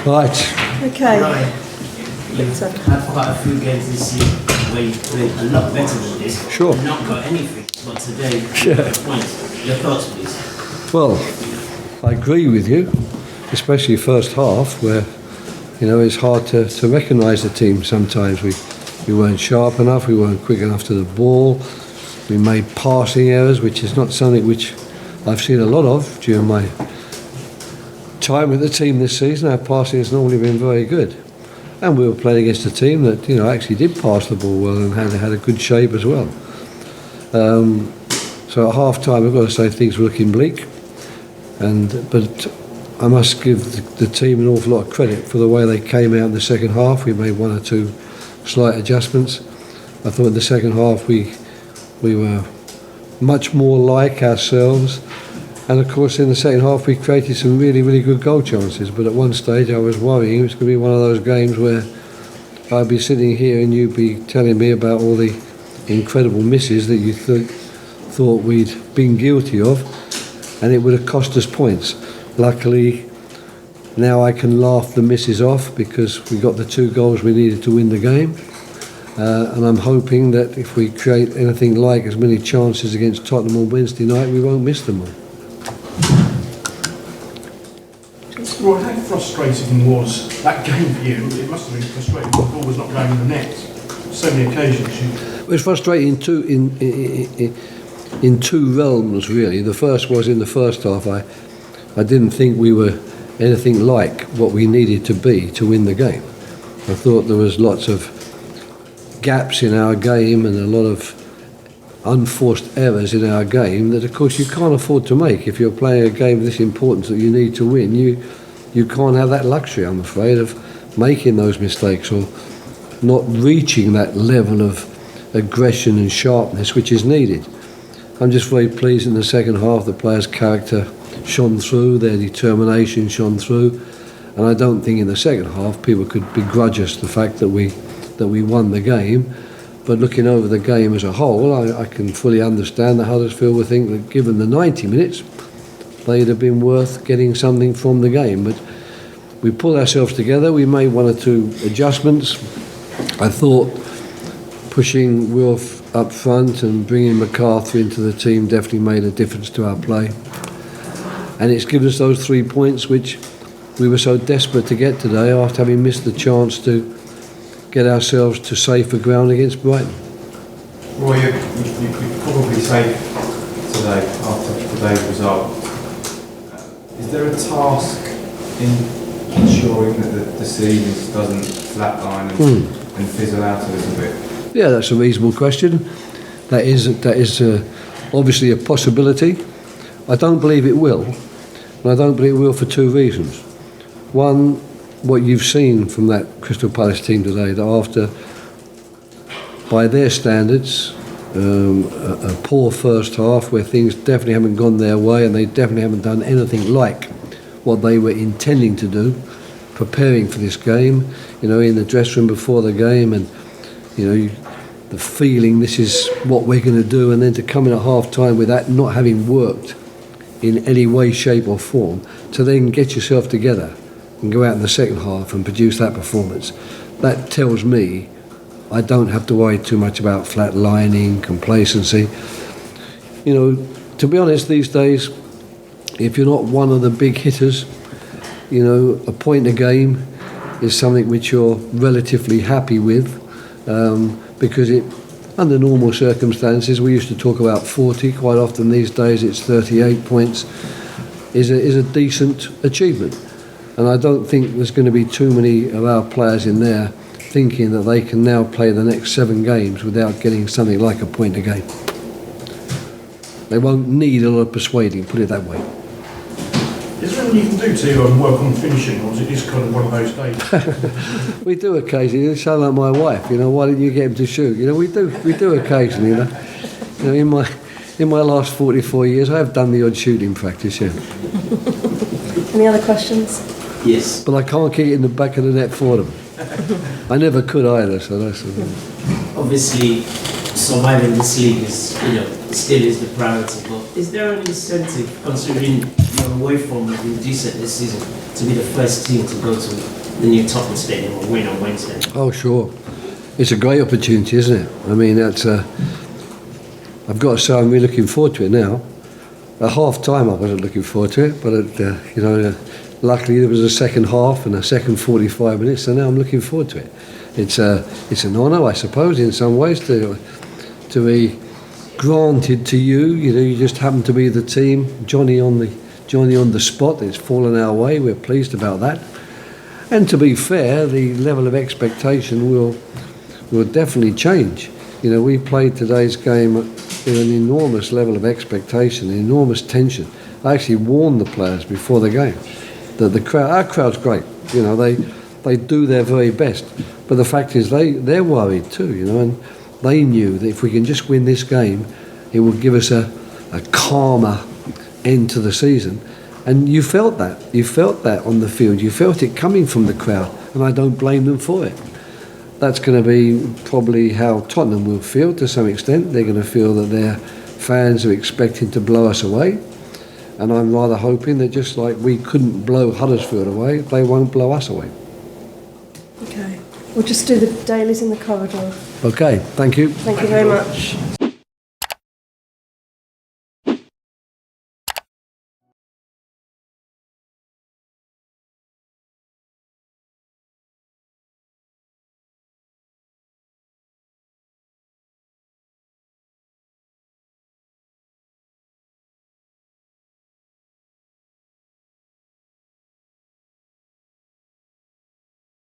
Right. Okay. Right. You've had quite a few games this year where you've played a lot better than this. Sure. And not got anything. But today, you got points. Your thoughts, please. Well, I agree with you, especially first half, where it's hard to recognise the team sometimes. We weren't sharp enough, we weren't quick enough to the ball, we made passing errors, which is not something which I've seen a lot of during my time with the team this season. Our passing has normally been very good. And we were playing against a team that actually did pass the ball well and had a good shape as well. So at half time I've got to say things were looking bleak, but I must give the team an awful lot of credit for the way they came out in the second half. We made one or two slight adjustments. I thought in the second half we were much more like ourselves, and of course in the second half we created some really, really good goal chances. But at one stage I was worrying it was going to be one of those games where I'd be sitting here and you'd be telling me about all the incredible misses that you thought we'd been guilty of, and it would have cost us points. Luckily, now I can laugh the misses off because we got the 2 goals we needed to win the game. And I'm hoping that if we create anything like as many chances against Tottenham on Wednesday night, we won't miss them all. Roy, how frustrating was that game for you? It must have been frustrating. The ball was not going in the net. So many occasions. It was frustrating in two realms, really. The first was in the first half. I didn't think we were anything like what we needed to be to win the game. I thought there was lots of gaps in our game and a lot of unforced errors in our game that, of course, you can't afford to make. If you're playing a game of this importance that you need to win, you can't have that luxury, I'm afraid, of making those mistakes or not reaching that level of aggression and sharpness which is needed. I'm just very pleased in the second half the players' character shone through, their determination shone through, and I don't think in the second half people could begrudge us the fact that we won the game. But looking over the game as a whole, I can fully understand that Huddersfield would think that given the 90 minutes they'd have been worth getting something from the game. But we pulled ourselves together, we made 1 or 2 adjustments. I thought pushing Wilf up front and bringing McCarthy into the team definitely made a difference to our play. And it's given us those 3 points which we were so desperate to get today after having missed the chance to get ourselves to safer ground against Brighton. Roy, you probably say today, after today's result, is there a task in ensuring that the season doesn't flatline and fizzle out a little bit? Yeah, that's a reasonable question. That is obviously a possibility. I don't believe it will, and I don't believe it will for 2 reasons. One, what you've seen from that Crystal Palace team today, that after, by their standards, a poor first half where things definitely haven't gone their way and they definitely haven't done anything like what they were intending to do, preparing for this game, in the dressing room before the game, and the feeling this is what we're going to do, and then to come in at half time with that not having worked in any way, shape or form, to then get yourself together and go out in the second half and produce that performance. That tells me I don't have to worry too much about flatlining, complacency. To be honest, these days, if you're not one of the big hitters, a point a game is something which you're relatively happy with, because under normal circumstances, we used to talk about 40, quite often these days it's 38 points, is a decent achievement. And I don't think there's going to be too many of our players in there thinking that they can now play the next 7 games without getting something like a point a game. They won't need a lot of persuading, put it that way. Is there anything you can do to work on finishing, or is it just kind of one of those days? We do occasionally. You sound like my wife. Why didn't you get him to shoot? We do occasionally. In my last 44 years, I have done the odd shooting practice. Yeah. Any other questions? Yes. But I can't kick it in the back of the net for them. I never could either. So that's. Obviously, surviving this league is, still is the priority. But is there an incentive, considering you're away from decent this season, to be the first team to go to the new Tottenham Stadium or win on Wednesday? Oh, sure. It's a great opportunity, isn't it? I mean, that's. I've got to say, I'm really looking forward to it now. At half time, I wasn't looking forward to it, but luckily there was a second half and a second 45 minutes, so now I'm looking forward to it. It's an honour, I suppose, in some ways, to be granted to you. You just happen to be the team. Johnny on the spot. It's fallen our way. We're pleased about that. And to be fair, the level of expectation will definitely change. We played today's game with an enormous level of expectation, enormous tension. I actually warned the players before the game that our crowd's great. They do their very best. But the fact is they're worried too, and they knew that if we can just win this game, it will give us a calmer end to the season. And you felt that. You felt that on the field. You felt it coming from the crowd, and I don't blame them for it. That's going to be probably how Tottenham will feel to some extent. They're going to feel that their fans are expecting to blow us away. And I'm rather hoping that just like we couldn't blow Huddersfield away, they won't blow us away. Okay. We'll just do the dailies in the corridor. Okay, thank you. Thank you very much.